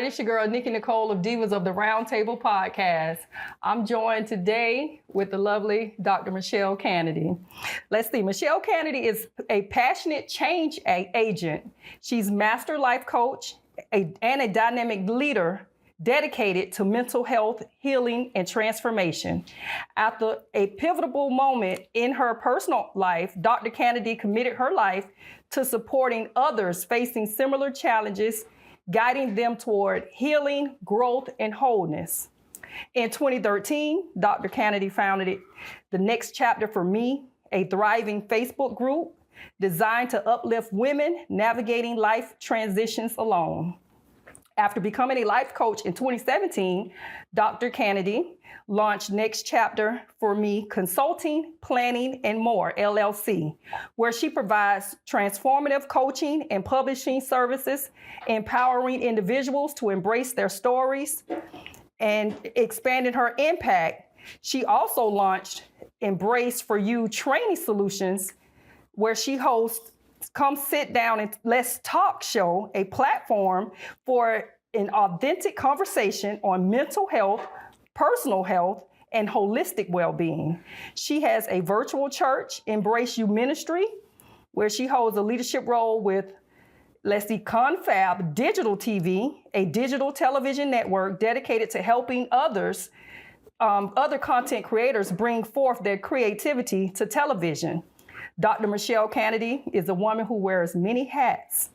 It's your girl, NickyNicole of Divas of the Roundtable Podcast. I'm joined today with the lovely Dr. Mechelle Canady. Let's see, Mechelle Canady is a passionate change agent. She's master life coach and a dynamic leader dedicated to mental health, healing, and transformation. After a pivotal moment in her personal life, Dr. Canady committed her life to supporting others facing similar challenges, guiding them toward healing, growth, and wholeness. In 2013, Dr. Canady founded The Next Chapter for Me, a thriving Facebook group designed to uplift women navigating life transitions alone. After becoming a life coach in 2017, Dr. Canady launched Next Chapter for Me Consulting, Planning, and More, LLC, where she provides transformative coaching and publishing services, empowering individuals to embrace their stories and expanding her impact. She also launched Embrace for You Training Solutions, where she hosts Come Sit Down and Let's Talk Show, a platform for an authentic conversation on mental health, personal health, and holistic well-being. She has a virtual church, Embrace You Ministry, where she holds a leadership role with, Confab Digital TV, a digital television network dedicated to helping other content creators bring forth their creativity to television. Dr. Mechelle Canady is a woman who wears many hats,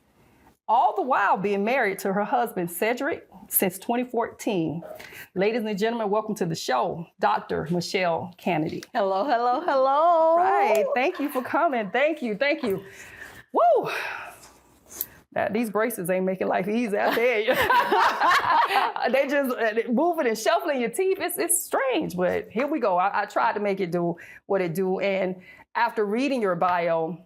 all the while being married to her husband, Cedric, since 2014. Ladies and gentlemen, welcome to the show, Dr. Mechelle Canady. Hello, hello, hello. Right, thank you for coming. Thank you. Woo! These braces ain't making life easy, I tell you. They just moving and shuffling your teeth. It's strange, but here we go. I tried to make it do what it do. And after reading your bio,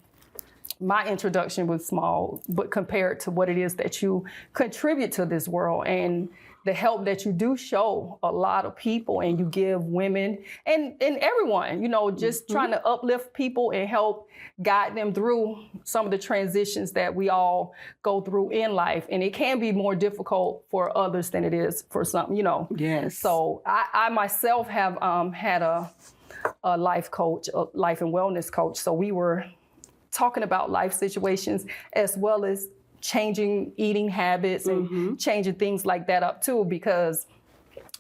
my introduction was small, but compared to what it is that you contribute to this world and the help that you do show a lot of people, and you give women and everyone, just trying to uplift people and help guide them through some of the transitions that we all go through in life. And it can be more difficult for others than it is for some, Yes. So I myself have had a life coach, a life and wellness coach. So we were talking about life situations as well as changing eating habits and changing things like that up too, because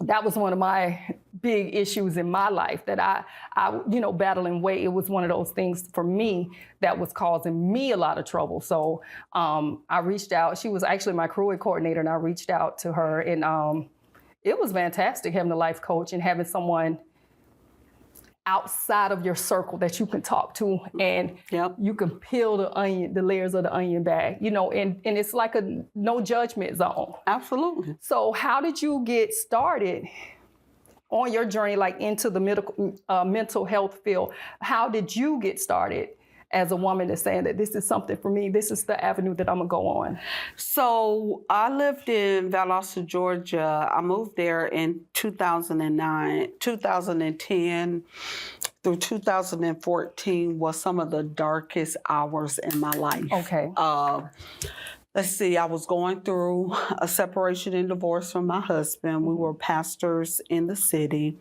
that was one of my big issues in my life that I battling weight. It was one of those things for me that was causing me a lot of trouble. So I reached out. She was actually my crew coordinator, and I reached out to her, and it was fantastic having a life coach and having someone outside of your circle that you can talk to, and you can peel the layers of the onion back, and it's like a no judgment zone. Absolutely. So how did you get started on your journey, like into the mental health field? How did you get started as a woman that's saying that this is something for me, this is the avenue that I'm gonna go on? So I lived in Valdosta, Georgia. I moved there in 2009, 2010 through 2014 was some of the darkest hours in my life. Okay. Let's see, I was going through a separation and divorce from my husband. We were pastors in the city.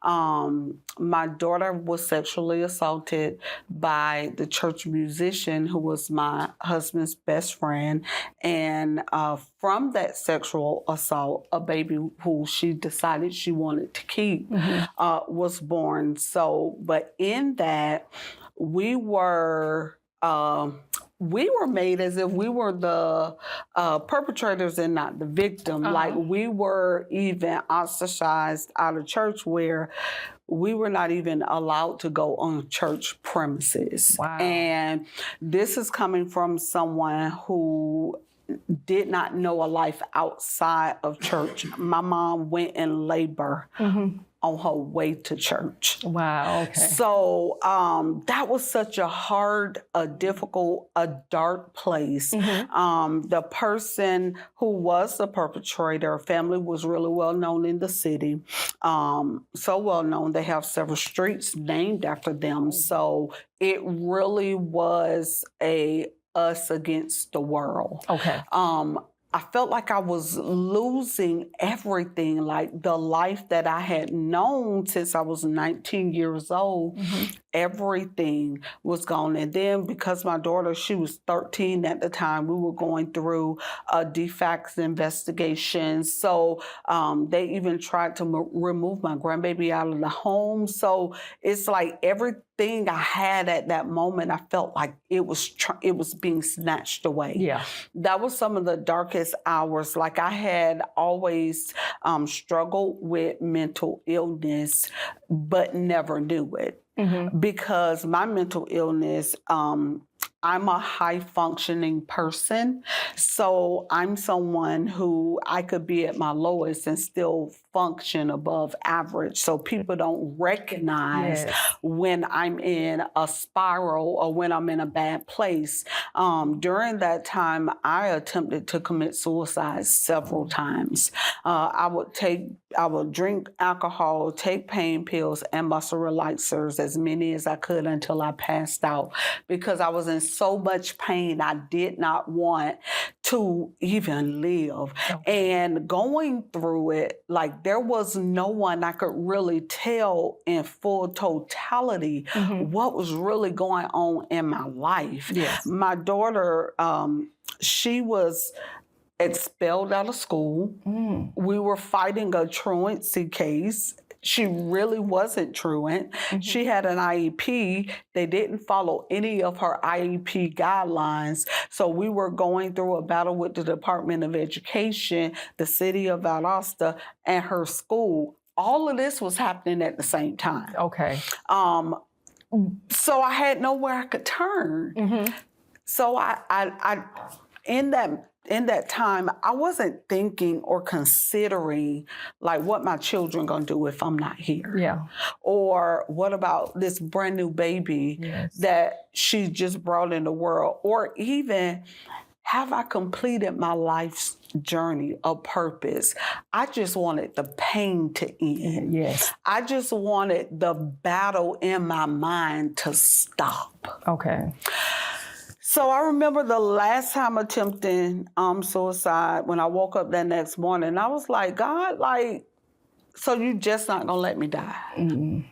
My daughter was sexually assaulted by the church musician who was my husband's best friend. And from that sexual assault, a baby who she decided she wanted to keep was born. So, but in that, we were made as if we were the perpetrators and not the victim. Like we were even ostracized out of church, where we were not even allowed to go on church premises. Wow. And this is coming from someone who did not know a life outside of church. My mom went in labor on her way to church. Wow, okay. So that was such a hard, a difficult, a dark place. The person who was the perpetrator, family was really well known in the city. So well known, they have several streets named after them. So it really was a us against the world. Okay. I felt like I was losing everything, like the life that I had known since I was 19 years old. Everything was gone. And then because my daughter, she was 13 at the time, we were going through a DFACS investigation. So they even tried to remove my grandbaby out of the home. So it's like everything I had at that moment, I felt like it was being snatched away. Yeah. That was some of the darkest hours. Like I had always struggled with mental illness, but never knew it. Because my mental illness, I'm a high functioning person. So I'm someone who I could be at my lowest and still function above average. So people don't recognize when I'm in a spiral or when I'm in a bad place. During that time, I attempted to commit suicide several times. I would drink alcohol, take pain pills and muscle relaxers, as many as I could until I passed out, because I was in so much pain. I did not want to even live. And going through it, like there was no one I could really tell in full totality what was really going on in my life. My daughter, she was expelled out of school. We were fighting a truancy case. She really wasn't truant. She had an IEP. They didn't follow any of her IEP guidelines. So we were going through a battle with the Department of Education, the city of Valdosta, and her school. All of this was happening at the same time. So I had nowhere I could turn. So I in that time, I wasn't thinking or considering like what my children gonna do if I'm not here. Or what about this brand new baby that she just brought in the world? Or even, have I completed my life's journey of purpose? I just wanted the pain to end. I just wanted the battle in my mind to stop. So I remember the last time attempting suicide, when I woke up that next morning, I was like, God, like, so you just not gonna let me die?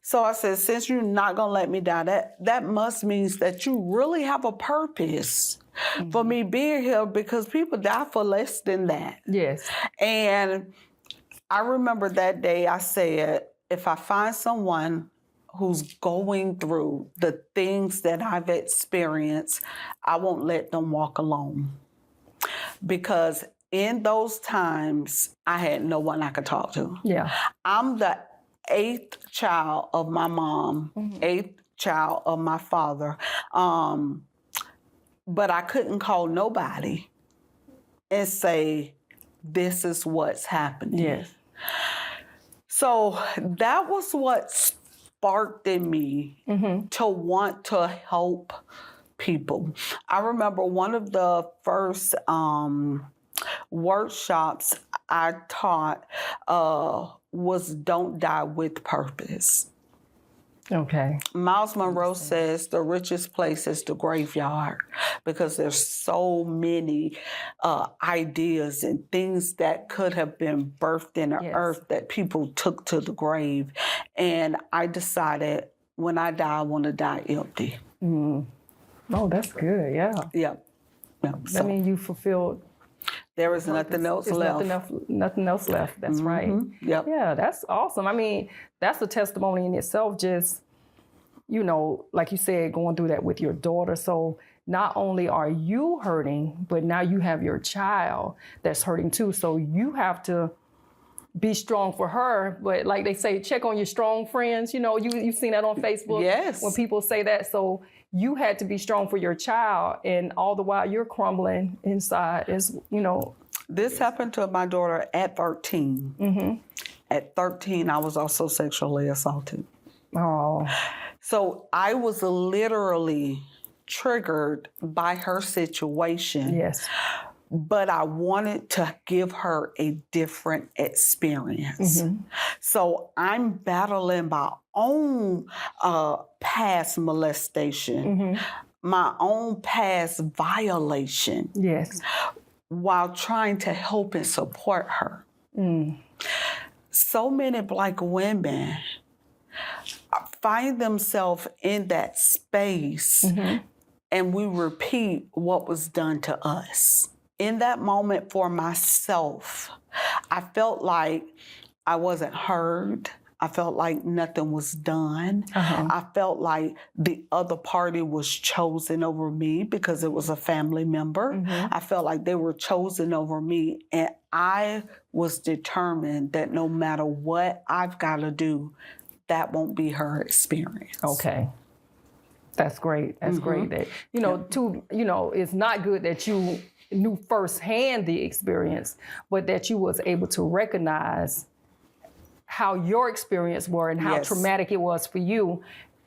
So I said, since you're not gonna let me die, that must means that you really have a purpose for me being here, because people die for less than that. And I remember that day I said, if I find someone who's going through the things that I've experienced, I won't let them walk alone. Because in those times, I had no one I could talk to. I'm the 8th child of my mom, 8th child of my father. But I couldn't call nobody and say, this is what's happening. So that was what sparked in me to want to help people. I remember one of the first workshops I taught was Don't Die with Purpose. Miles Monroe says the richest place is the graveyard, because there's so many ideas and things that could have been birthed in the earth that people took to the grave. And I decided, when I die, I want to die empty. Oh, that's good. So, I mean, you fulfilled. There is nothing else left. Nothing else left. That's right. Yeah, that's awesome. I mean, that's a testimony in itself, just, you know, like you said, going through that with your daughter. So not only are you hurting, but now you have your child that's hurting too. So you have to be strong for her. But like they say, check on your strong friends. You know, you've seen that on Facebook when people say that. So you had to be strong for your child, and all the while you're crumbling inside. Is, you know. This happened to my daughter at 13. At 13, I was also sexually assaulted. So I was literally triggered by her situation. But I wanted to give her a different experience. So I'm battling my own past molestation, my own past violation. while trying to help and support her. So many Black women find themselves in that space and we repeat what was done to us. In that moment for myself, I felt like I wasn't heard. I felt like nothing was done. I felt like the other party was chosen over me because it was a family member. I felt like they were chosen over me. And I was determined that no matter what I've got to do, that won't be her experience. Okay. That's great. That's great. That, it's not good that you knew firsthand the experience, but that you was able to recognize how your experience were and how traumatic it was for you.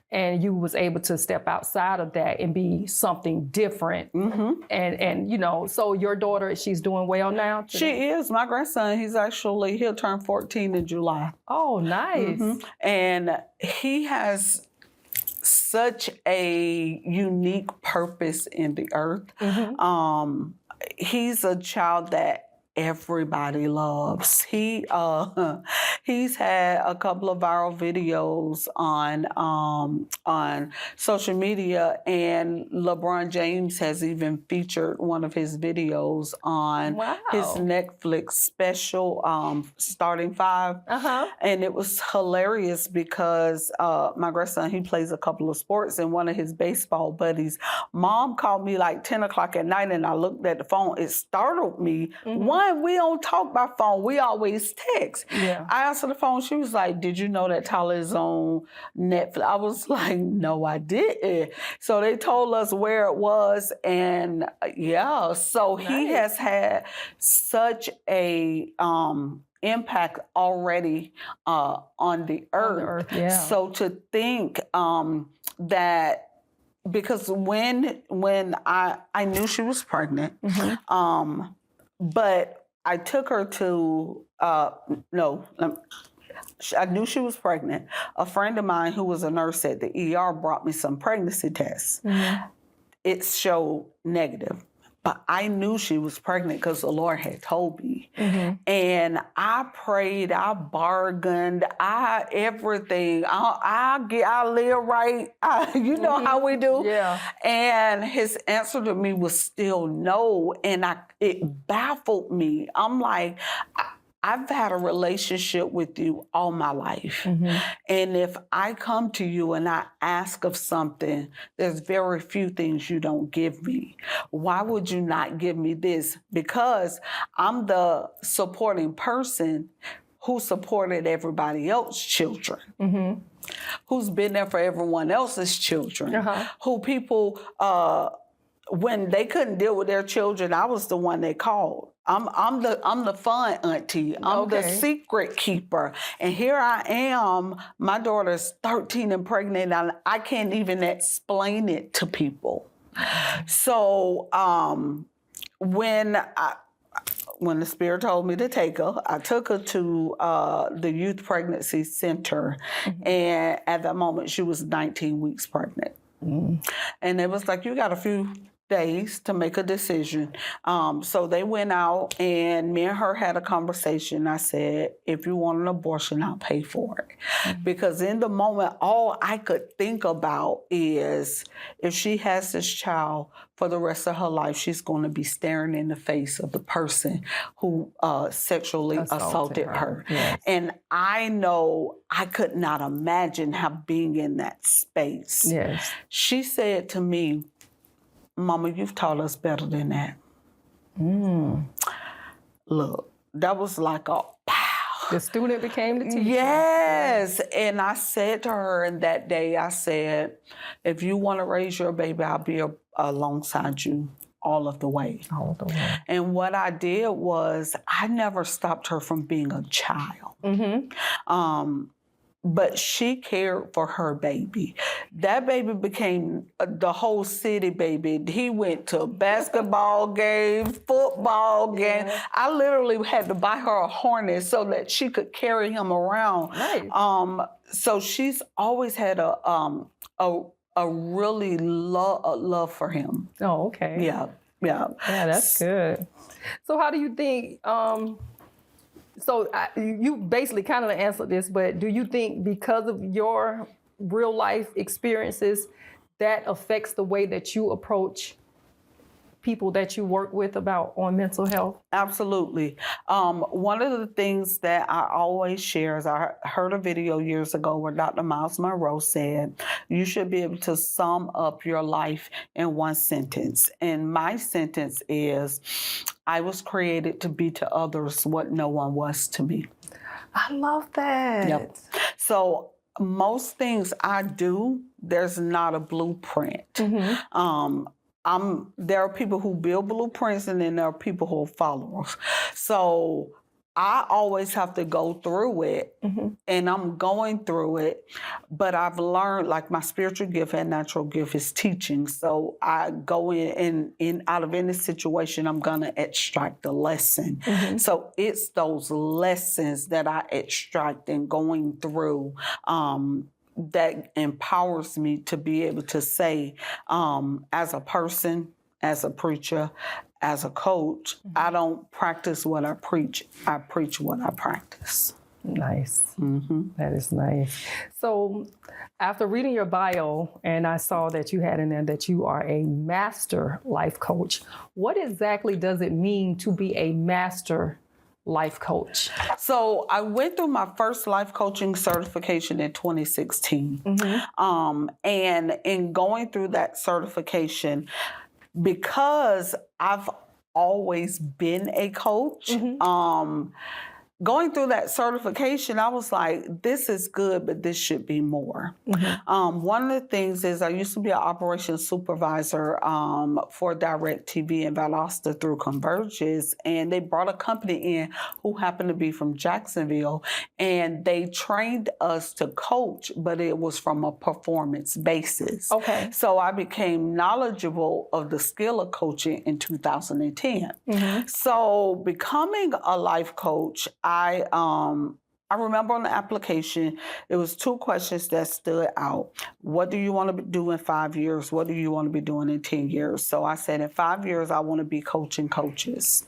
And you was able to step outside of that and be something different. And so your daughter, she's doing well now today? She is. My grandson, he'll turn 14 in July. Oh, nice. And he has such a unique purpose in the earth. He's a child that everybody loves. He's had a couple of viral videos on social media, and LeBron James has even featured one of his videos on his Netflix special, Starting Five. And it was hilarious because my grandson, he plays a couple of sports, and one of his baseball buddies' mom called me like 10 o'clock at night, and I looked at the phone. It startled me. One, we don't talk by phone. We always text. I answered the phone. She was like, "Did you know that Tyler is on Netflix?" I was like, "No, I didn't." So they told us where it was, and so he has had such a impact already on the earth. So to think that, because when I knew she was pregnant, but I took her to, I knew she was pregnant. A friend of mine who was a nurse at the ER brought me some pregnancy tests. It showed negative. But I knew she was pregnant because the Lord had told me. And I prayed, I bargained, everything. I live right. You know how we do. And his answer to me was still no. And it baffled me. I'm like, I've had a relationship with you all my life. And if I come to you and I ask of something, there's very few things you don't give me. Why would you not give me this? Because I'm the supporting person who supported everybody else's children, who's been there for everyone else's children, who people, when they couldn't deal with their children, I was the one they called. I'm the fun auntie. I'm the secret keeper. And here I am. My daughter's 13 and pregnant, and I can't even explain it to people. So when the Spirit told me to take her, I took her to the Youth Pregnancy Center, and at that moment she was 19 weeks pregnant. And it was like, you got a few days to make a decision. So they went out, and me and her had a conversation. I said, if you want an abortion, I'll pay for it. Because in the moment, all I could think about is, if she has this child for the rest of her life, she's going to be staring in the face of the person who sexually assaulted her. And I know I could not imagine being in that space. She said to me, "Mama, you've taught us better than that." Look, that was like a pow. The student became the teacher. Yes. And I said to her, and that day I said, if you want to raise your baby, I'll be alongside you all of the way. And what I did was, I never stopped her from being a child. But she cared for her baby. That baby became the whole city baby. He went to basketball games, football games. I literally had to buy her a harness so that she could carry him around. So she's always had a really love for him. Oh, okay. Yeah. Yeah. Yeah, that's good. So how do you think, you basically kind of answered this, but do you think because of your real life experiences, that affects the way that you approach people that you work with about on mental health? Absolutely. One of the things that I always share is I heard a video years ago where Dr. Miles Monroe said, you should be able to sum up your life in one sentence. And my sentence is, I was created to be to others what no one was to me. I love that. Yep. So most things I do, there's not a blueprint. There are people who build blueprints, and then there are people who are followers. So I always have to go through it, and I'm going through it. But I've learned, like, my spiritual gift and natural gift is teaching. So I go in out of any situation, I'm gonna extract a lesson. So it's those lessons that I extract and going through. That empowers me to be able to say, as a person, as a preacher, as a coach, I don't practice what I preach what I practice. Nice. That is nice. So after reading your bio, and I saw that you had in there that you are a master life coach, what exactly does it mean to be a master life coach? So I went through my first life coaching certification in 2016. And in going through that certification, because I've always been a coach, going through that certification, I was like, this is good, but this should be more. One of the things is I used to be an operations supervisor for DirecTV in Valdosta through Converges, and they brought a company in who happened to be from Jacksonville, and they trained us to coach, but it was from a performance basis. Okay. So I became knowledgeable of the skill of coaching in 2010. So becoming a life coach, I remember on the application, it was 2 questions that stood out. What do you want to do in 5 years? What do you want to be doing in 10 years? So I said, in 5 years, I want to be coaching coaches.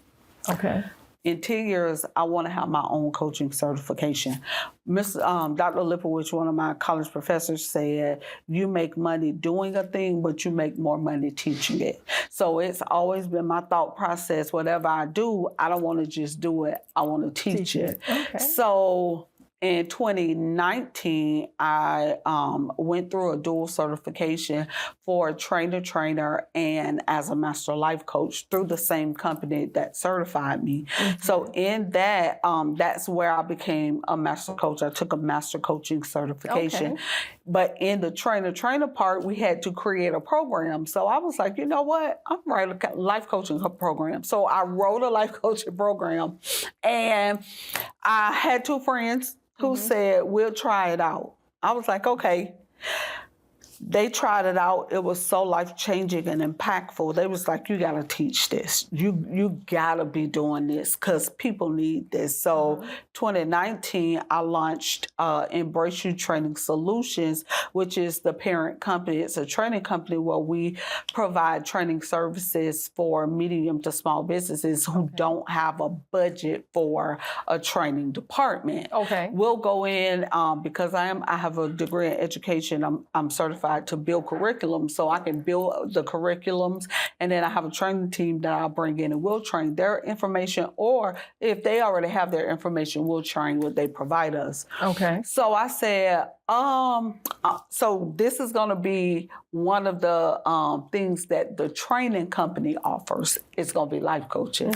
Okay. In 10 years, I want to have my own coaching certification. Dr. Lipowich, one of my college professors, said, you make money doing a thing, but you make more money teaching it. So it's always been my thought process, whatever I do, I don't want to just do it, I want to teach it. Okay. So in 2019, I went through a dual certification for a trainer and as a master life coach through the same company that certified me. So in that, that's where I became a master coach. I took a master coaching certification. Okay. But in the trainer part, we had to create a program. So I was like, you know what? I'm writing a life coaching program. So I wrote a life coaching program, and I had 2 friends who said, we'll try it out. I was like, okay. They tried it out. It was so life-changing and impactful. They was like, you got to teach this. You got to be doing this because people need this. So 2019, I launched Embrace You Training Solutions, which is the parent company. It's a training company where we provide training services for medium to small businesses who don't have a budget for a training department. Okay. We'll go in because I have a degree in education. I'm certified to build curriculum, so I can build the curriculums, and then I have a training team that I'll bring in and we'll train their information, or if they already have their information, we'll train what they provide us. Okay. So I said, so this is going to be one of the things that the training company offers. It's going to be life coaching.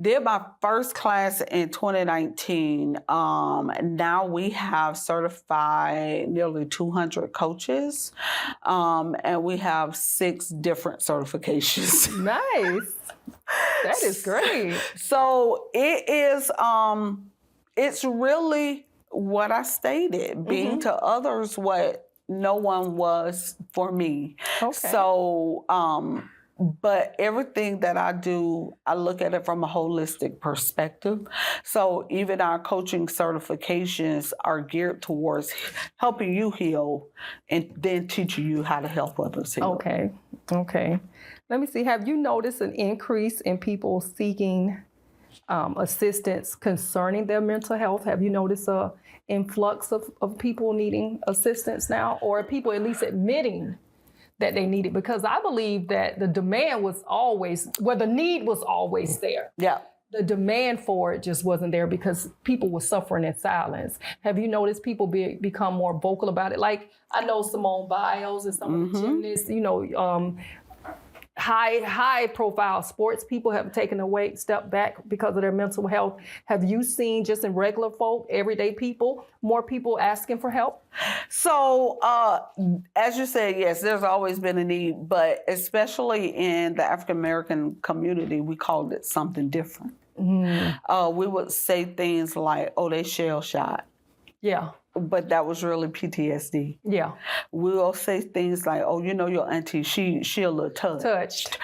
Did my first class in 2019. Now we have certified nearly 200 coaches, and we have 6 different certifications. Nice. That is great. So it is, it's really what I stated, being to others what no one was for me. Okay. So, but everything that I do, I look at it from a holistic perspective. So even our coaching certifications are geared towards helping you heal and then teaching you how to help others heal. Okay. Let me see. Have you noticed an increase in people seeking assistance concerning their mental health? Have you noticed a influx of people needing assistance now, or are people at least admitting that they need it? Because I believe that the demand was always, well, the need was always there. Yeah. The demand for it just wasn't there because people were suffering in silence. Have you noticed people become more vocal about it? Like, I know Simone Biles and some of the gymnasts, you know, high profile sports people have taken a step back because of their mental health. Have you seen, just in regular folk, everyday people, more people asking for help? So, as you said, yes, there's always been a need, but especially in the African American community, we called it something different. We would say things like, "Oh, they shell shot." Yeah. But that was really PTSD. Yeah. We'll say things like, "Oh, you know your auntie, she a little touched.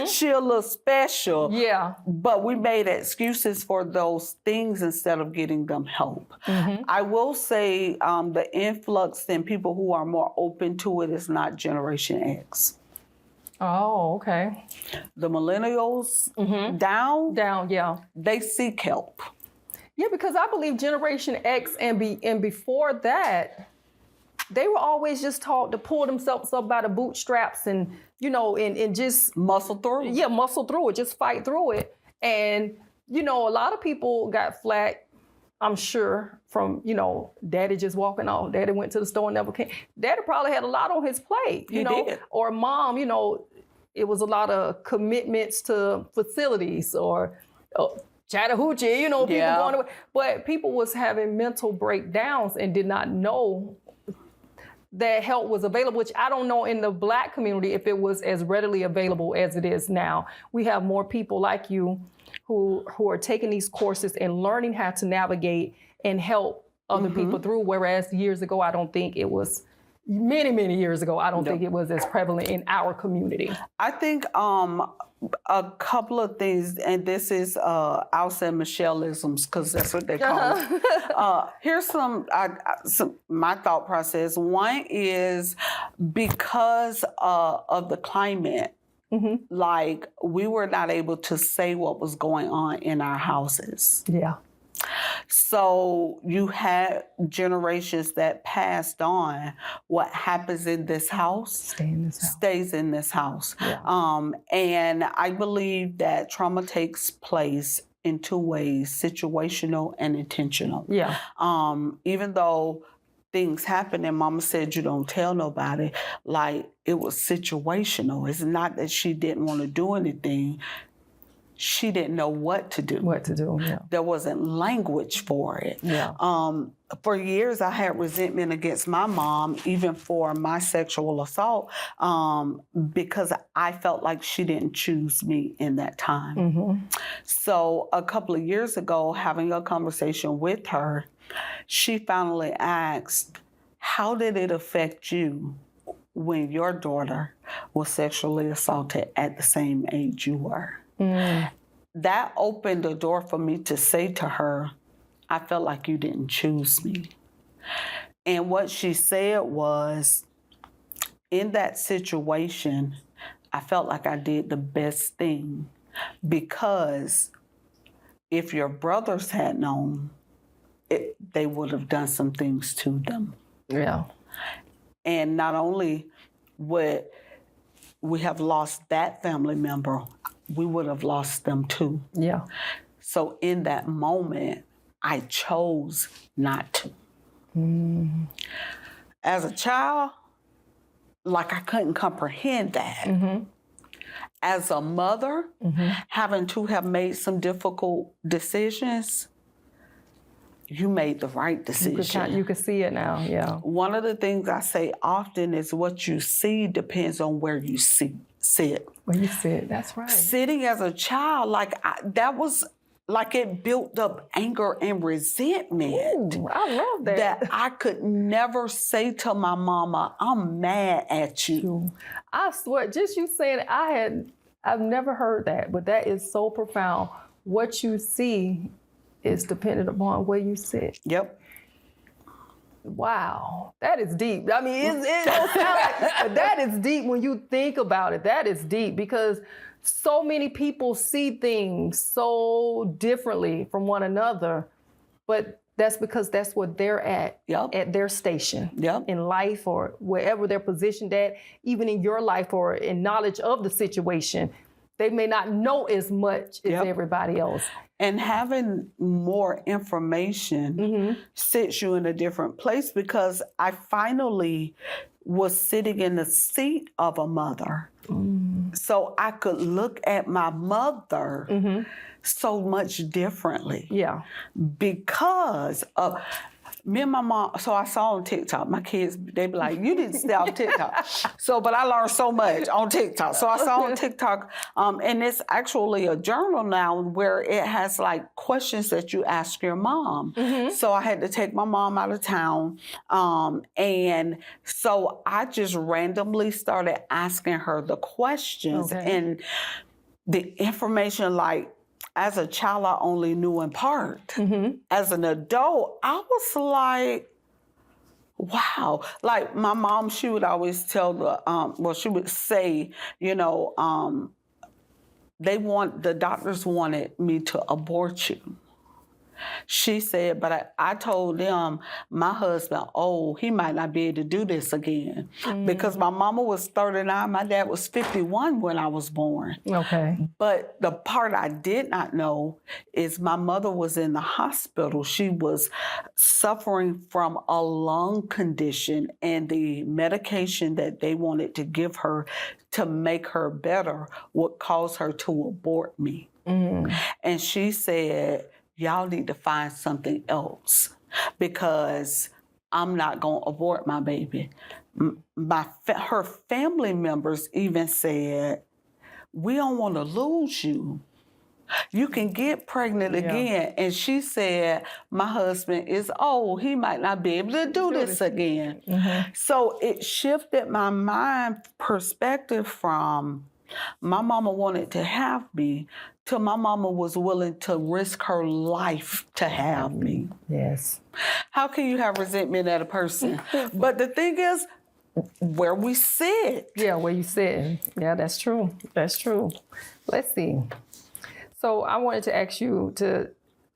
She a little special." Yeah. But we made excuses for those things instead of getting them help. I will say the influx in people who are more open to it is not Generation X. Oh, okay. The millennials down, yeah. they seek help. Yeah, because I believe Generation X and before that, they were always just taught to pull themselves up by the bootstraps and, you know, and just muscle through. Yeah, muscle through it, just fight through it. And, you know, a lot of people got flack, I'm sure, from, you know, daddy just walking off. Daddy went to the store and never came. Daddy probably had a lot on his plate, you know, did. Or mom, you know, it was a lot of commitments to facilities or Chattahoochee, you know, people going away. But people was having mental breakdowns and did not know that help was available, which I don't know in the Black community if it was as readily available as it is now. We have more people like you who are taking these courses and learning how to navigate and help other people through, whereas years ago, I don't think it was, many years ago, I don't think it was as prevalent in our community. I think a couple of things, and this is, I'll say Michelleisms, because that's what they call it. Here's some my thought process. One is because of the climate, like we were not able to say what was going on in our houses. Yeah. So you had generations that passed on what happens in this house stays in this house. Yeah. And I believe that trauma takes place in two ways, situational and intentional. Yeah. Even though things happen and mama said you don't tell nobody, like it was situational. It's not that she didn't want to do anything. She didn't know what to do. Yeah. There wasn't language for it. Yeah. For years, I had resentment against my mom, even for my sexual assault, because I felt like she didn't choose me in that time. So a couple of years ago, having a conversation with her, she finally asked, "How did it affect you when your daughter was sexually assaulted at the same age you were?" That opened the door for me to say to her, "I felt like you didn't choose me." And what she said was, in that situation, I felt like I did the best thing, because if your brothers had known, they would have done some things to them. Yeah. And not only would we have lost that family member, we would have lost them too. Yeah. So in that moment, I chose not to. As a child, like I couldn't comprehend that. As a mother, having to have made some difficult decisions, you made the right decision. You can see it now, yeah. One of the things I say often is what you see depends on where you sit. Where you sit, that's right. Sitting as a child, that was like it built up anger and resentment. Ooh, I love that. That I could never say to my mama, "I'm mad at you." I swear, just you saying it, I've never heard that, but that is so profound. What you see is dependent upon where you sit. Yep. wow, that is deep. I mean, it don't sound like, but that is deep when you think about it. That is deep because so many people see things so differently from one another, but that's because that's what they're at their station in life or wherever they're positioned at, even in your life or in knowledge of the situation. They may not know as much as everybody else. And having more information sits you in a different place because I finally was sitting in the seat of a mother. So I could look at my mother so much differently. Yeah. Because of me and my mom, so I saw on TikTok, my kids, they be like, you didn't stay on TikTok. But I learned so much on TikTok. So I saw on TikTok, and it's actually a journal now where it has like questions that you ask your mom. So I had to take my mom out of town. And so I just randomly started asking her the questions and the information, like, as a child, I only knew in part. As an adult, I was like, wow. Like my mom, she would always tell she would say, the doctors wanted me to abort you. She said, but I told them, my husband, he might not be able to do this again. Because my mama was 39, my dad was 51 when I was born. But the part I did not know is my mother was in the hospital. She was suffering from a lung condition, and the medication that they wanted to give her to make her better would cause her to abort me. And she said, y'all need to find something else because I'm not going to abort my baby. Her family members even said, we don't want to lose you. You can get pregnant again. And she said, my husband is old. He might not be able to do this again. So it shifted my mind perspective from my mama wanted to have me to my mama was willing to risk her life to have me. Yes. How can you have resentment at a person? But the thing is, where we sit. Yeah, where you sit. Yeah, that's true. That's true. Let's see. So I wanted to ask you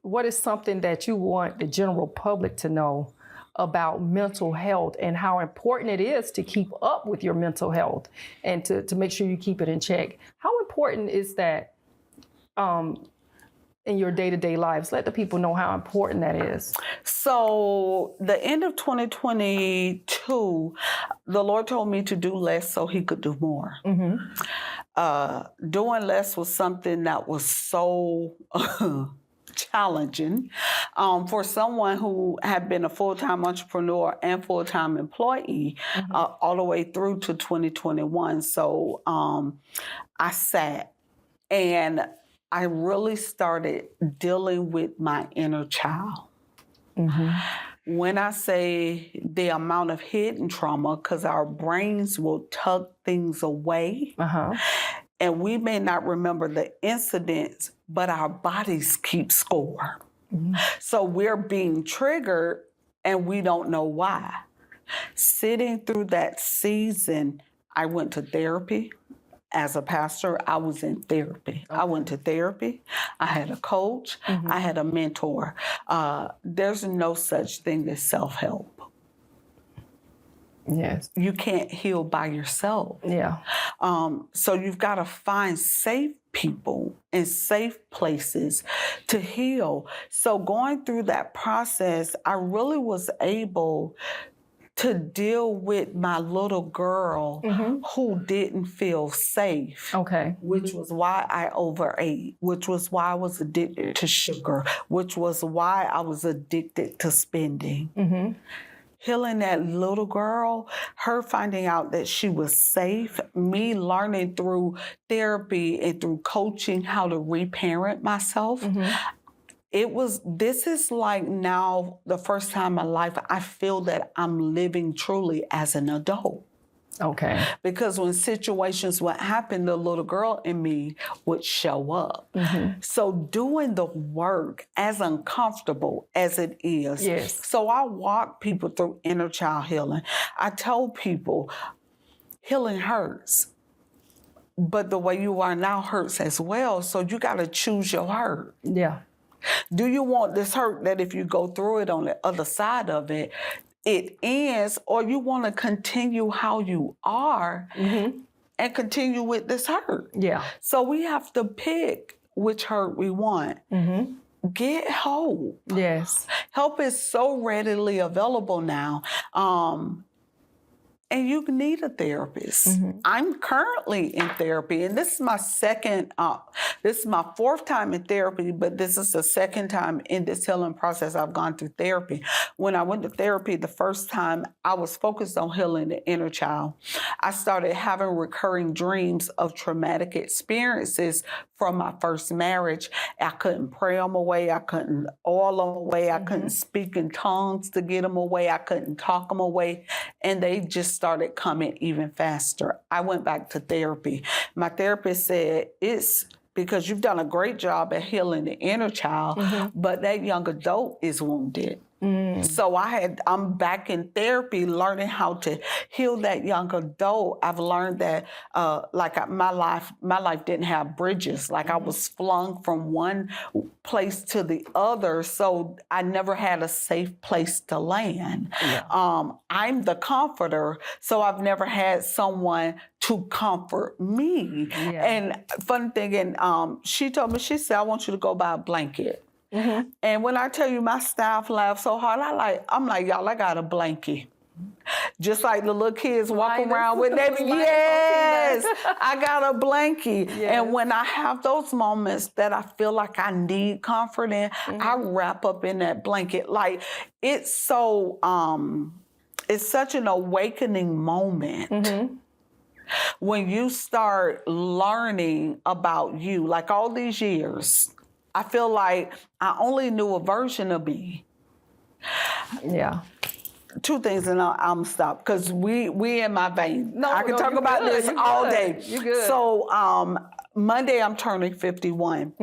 what is something that you want the general public to know about mental health and how important it is to keep up with your mental health and to make sure you keep it in check? How important is that in your day-to-day lives? Let the people know how important that is. So the end of 2022, the Lord told me to do less so he could do more. Doing less was something that was so challenging for someone who had been a full-time entrepreneur and full-time employee all the way through to 2021. So I sat and I really started dealing with my inner child. When I say the amount of hidden trauma, because our brains will tuck things away, and we may not remember the incidents, but our bodies keep score. So we're being triggered and we don't know why. Sitting through that season, I went to therapy. As a pastor, I was in therapy. I went to therapy. I had a coach. I had a mentor. There's no such thing as self-help. Yes. You can't heal by yourself. Yeah. So you've got to find safe people in safe places to heal. So going through that process, I really was able to deal with my little girl who didn't feel safe. Which was why I overate, which was why I was addicted to sugar, which was why I was addicted to spending. Healing that little girl, her finding out that she was safe, me learning through therapy and through coaching how to reparent myself. This is like now the first time in my life I feel that I'm living truly as an adult. Okay. Because when situations would happen, the little girl in me would show up. So doing the work, as uncomfortable as it is. Yes. So I walk people through inner child healing. I tell people healing hurts, but the way you are now hurts as well. So you got to choose your hurt. Yeah. Do you want this hurt that if you go through it on the other side of it, it ends, or you want to continue how you are and continue with this hurt? Yeah. So we have to pick which hurt we want. Get hope. Yes. Help is so readily available now. And you need a therapist. I'm currently in therapy, and this is my fourth time in therapy, but this is the second time in this healing process I've gone through therapy. When I went to therapy the first time, I was focused on healing the inner child. I started having recurring dreams of traumatic experiences from my first marriage. I couldn't pray them away. I couldn't oil them away. I couldn't speak in tongues to get them away. I couldn't talk them away. And they just started coming even faster. I went back to therapy. My therapist said, it's because you've done a great job at healing the inner child, but that young adult is wounded. So I'm back in therapy learning how to heal that young adult. I've learned that my life didn't have bridges. Like I was flung from one place to the other, so I never had a safe place to land. Yeah. I'm the comforter, so I've never had someone to comfort me. Yeah. And fun thing, and she told me, she said, I want you to go buy a blanket. And when I tell you my staff laughed so hard, I'm like, y'all, I got a blankie. Just like the little kids walk around with their, yes, I got a blankie. Yes. And when I have those moments that I feel like I need comfort in, I wrap up in that blanket. Like it's so, it's such an awakening moment. When you start learning about you, like all these years, I feel like I only knew a version of me. Yeah. Two things, and I'm stop because we in my vein. I can talk about this all day. You're good. So Monday I'm turning 51,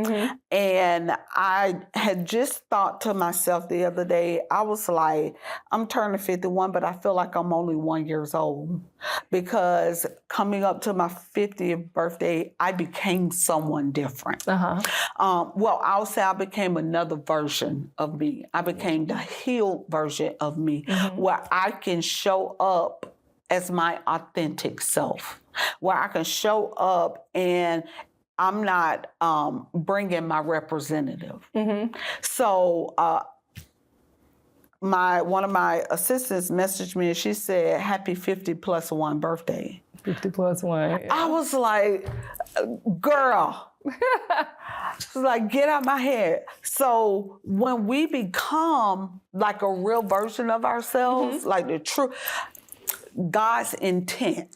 and I had just thought to myself the other day. I was like, I'm turning 51, but I feel like I'm only 1 year old because coming up to my 50th birthday, I became someone different. Well, I'll say I became another version of me. I became the healed version of me, where I can show up as my authentic self, where I can show up and I'm not bringing my representative. So one of my assistants messaged me and she said, happy 50 plus 1 birthday. 50 plus 1. Yeah. I was like, girl. She's like, get out my head. So when we become like a real version of ourselves, like the true, God's intent,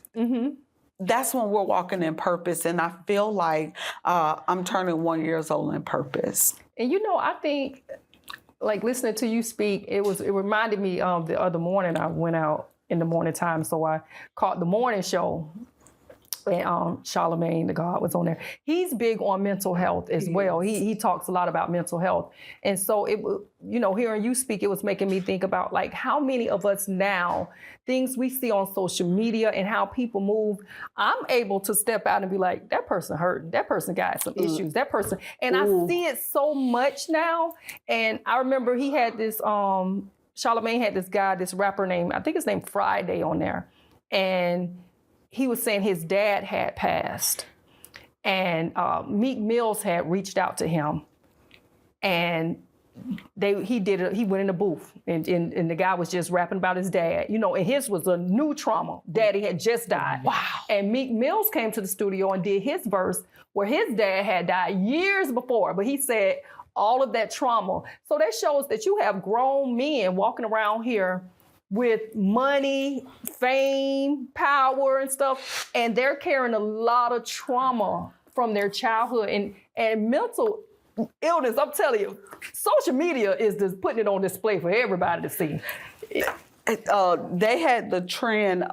that's when we're walking in purpose. And I feel like I'm turning 1 year old in purpose. And I think, like listening to you speak, it reminded me of the other morning I went out in the morning time. So I caught the morning show. And Charlemagne, the God, was on there. He's big on mental health as well. He talks a lot about mental health. And so it, hearing you speak, it was making me think about like how many of us now, things we see on social media and how people move, I'm able to step out and be like, that person hurt, that person got some issues, that person. And I see it so much now. And I remember he had this, Charlemagne had this guy, this rapper named, I think his name Friday on there. And he was saying his dad had passed, and Meek Mills had reached out to him, and he went in the booth, and the guy was just rapping about his dad, and his was a new trauma. Daddy had just died. Wow. And Meek Mills came to the studio and did his verse where his dad had died years before, but he said all of that trauma. So that shows that you have grown men walking around here with money, fame, power, and stuff, and they're carrying a lot of trauma from their childhood and mental illness. I'm telling you, social media is just putting it on display for everybody to see. they had the trend,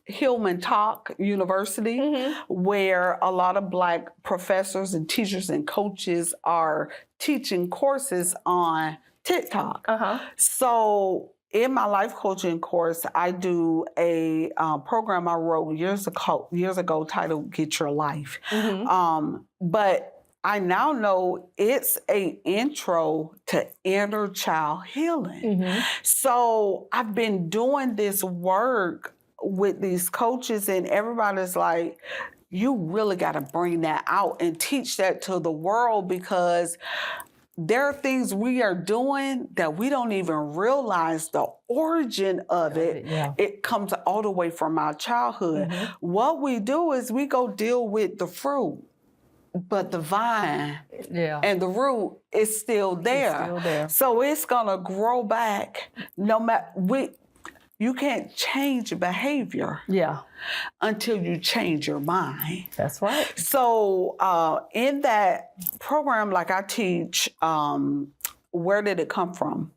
Hillman Talk University, where a lot of Black professors and teachers and coaches are teaching courses on TikTok. So in my life coaching course, I do a program I wrote years ago titled "Get Your Life." But I now know it's an intro to inner child healing. So I've been doing this work with these coaches, and everybody's like, you really got to bring that out and teach that to the world, because there are things we are doing that we don't even realize the origin of it. It comes all the way from our childhood. What we do is we go deal with the fruit, but the vine and the root is still there. So it's gonna grow back no matter you can't change behavior until you change your mind. That's right. So in that program, like I teach, where did it come from?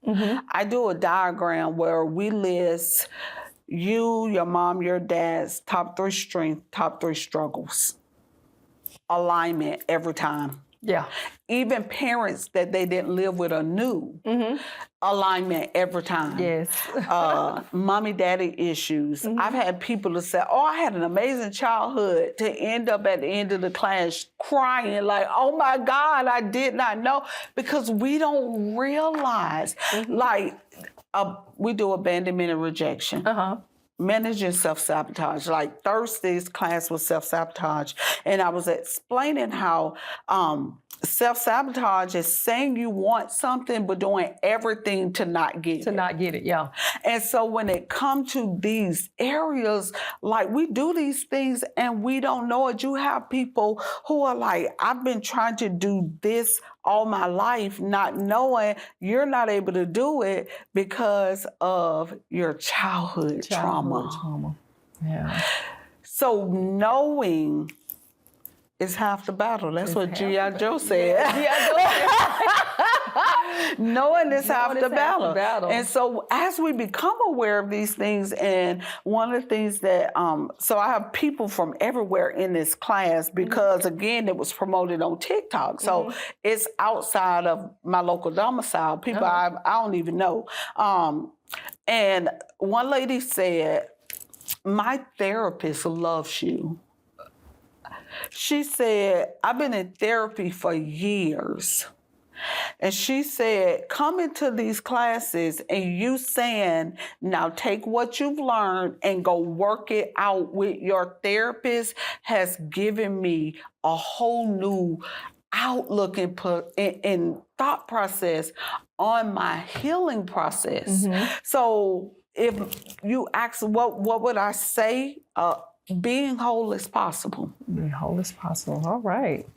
I do a diagram where we list you, your mom, your dad's top 3 strengths, top 3 struggles. Alignment every time. Even parents that they didn't live with or knew, alignment every time. Mommy, daddy issues. I've had people to say, oh, I had an amazing childhood, to end up at the end of the class crying like, oh my God, I did not know. Because we don't realize, like, we do abandonment and rejection. Managing self-sabotage. Like Thursday's class was self-sabotage. And I was explaining how self-sabotage is saying you want something but doing everything to not get it. And so when it comes to these areas, like we do these things and we don't know it. You have people who are like, I've been trying to do this all my life, not knowing you're not able to do it because of your childhood trauma. So knowing is half the battle. That's what G.I. Joe said. Knowing is half the battle. And so as we become aware of these things, and one of the things that, so I have people from everywhere in this class because, again, it was promoted on TikTok. So it's outside of my local domicile, people I don't even know. And one lady said, my therapist loves you. She said, I've been in therapy for years. And she said, come into these classes and you saying, now take what you've learned and go work it out with your therapist has given me a whole new outlook and thought process on my healing process. So if you ask, what would I say? Being whole is possible. Being whole is possible. All right.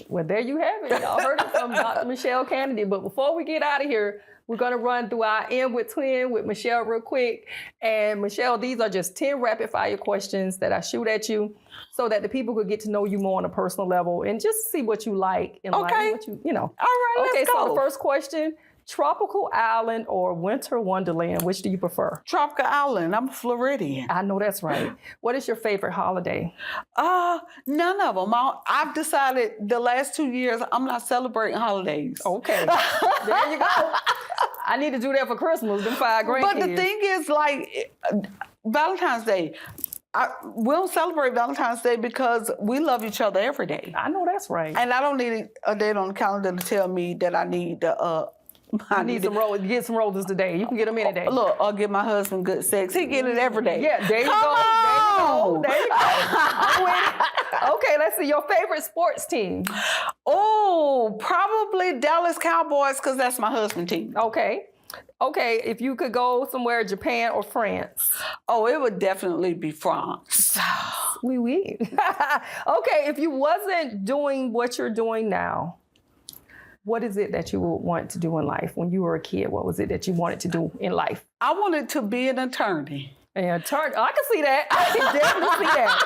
Well, there you have it. Y'all heard it from Dr. Mechelle Canady. But before we get out of here, we're going to run through our End with Twin with Mechelle real quick. And Mechelle, these are just 10 rapid fire questions that I shoot at you so that the people could get to know you more on a personal level and just see what you like in life. What you know. All right, let's go. So the first question, tropical island or winter wonderland, which do you prefer? Tropical island. I'm a Floridian. I know that's right. What is your favorite holiday? None of them. I've decided the last 2 years I'm not celebrating holidays. Okay. There you go. I need to do that for Christmas, them 5 grandkids. But the thing is, like, Valentine's Day, we don't celebrate Valentine's Day because we love each other every day. I know that's right. And I don't need a date on the calendar to tell me that I need to get some roses today. You can get them any day. Look, I'll give my husband good sex. He get it every day. Yeah, there you go. There you go. I'm with it. Okay, let's see. Your favorite sports team? Oh, probably Dallas Cowboys because that's my husband's team. Okay. Okay, if you could go somewhere, Japan or France? Oh, it would definitely be France. Oui. Okay, if you wasn't doing what you're doing now, what is it that you would want to do in life? When you were a kid, what was it that you wanted to do in life? I wanted to be an attorney. An attorney? I can see that. I can definitely see that.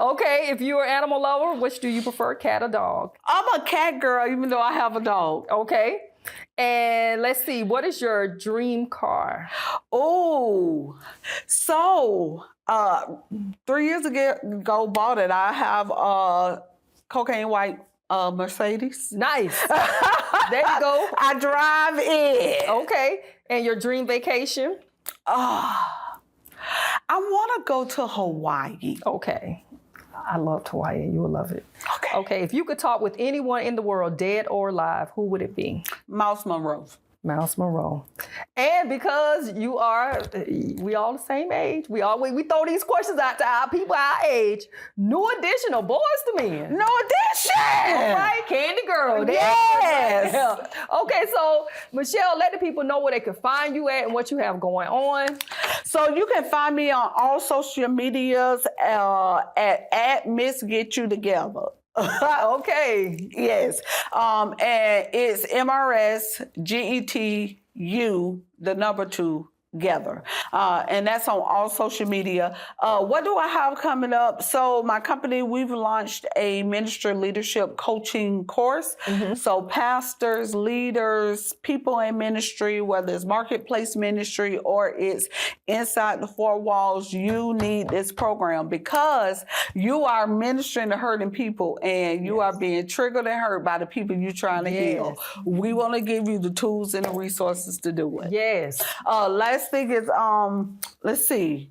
Okay, if you're an animal lover, which do you prefer, cat or dog? I'm a cat girl, even though I have a dog. Okay. And let's see, what is your dream car? Oh, so 3 years ago, bought it. I have a cocaine white Mercedes. Nice. There you go. I drive it. Okay. And your dream vacation? I want to go to Hawaii. Okay. I loved Hawaii. You will love it. Okay. Okay. If you could talk with anyone in the world, dead or alive, who would it be? Miles Monroe. Miles Monroe. And because we all the same age, we throw these questions out to our people our age. New addition of Boys to Men. No addition. All right, Candy Girl. Yes. Yeah. Okay, so Mechelle, let the people know where they can find you at and what you have going on. So you can find me on all social medias at Miss Get You Together. Okay. Yes. And it's MRSGETU, the number 2, together. And that's on all social media. What do I have coming up? So my company, we've launched a ministry leadership coaching course. So pastors, leaders, people in ministry, whether it's marketplace ministry or it's inside the 4 walls, you need this program because you are ministering to hurting people and you are being triggered and hurt by the people you're trying to heal. We want to give you the tools and the resources to do it. Yes. Last thing is, let's see.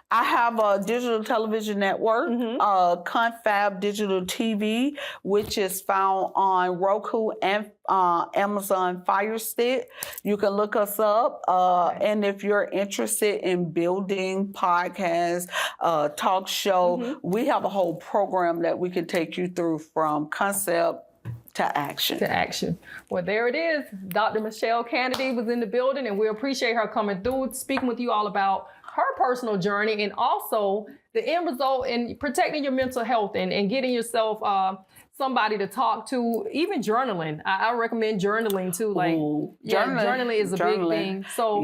I have a digital television network, Confab Digital TV, which is found on Roku and Amazon Fire Stick. You can look us up. And if you're interested in building podcasts, talk show, we have a whole program that we can take you through from concept to action. To action. Well, there it is. Dr. Mechelle Canady was in the building, and we appreciate her coming through, speaking with you all about her personal journey and also the end result in protecting your mental health and getting yourself somebody to talk to, even journaling. I recommend journaling too. Like, journaling is a big thing. So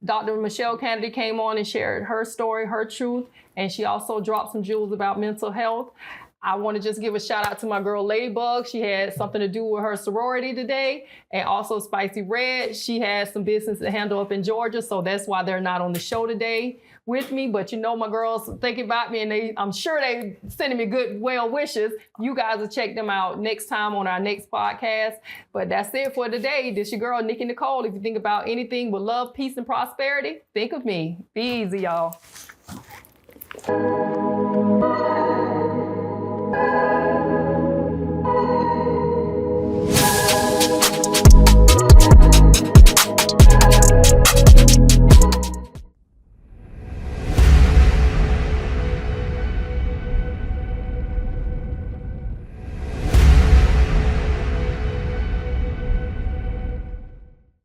Dr. Mechelle Canady came on and shared her story, her truth, and she also dropped some jewels about mental health. I want to just give a shout out to my girl Ladybug. She had something to do with her sorority today. And also Spicy Red. She has some business to handle up in Georgia. So that's why they're not on the show today with me. But you know, my girls thinking about me and I'm sure they sending me good well wishes. You guys will check them out next time on our next podcast. But that's it for today. This your girl, NickyNicole. If you think about anything with love, peace, and prosperity, think of me. Be easy, y'all.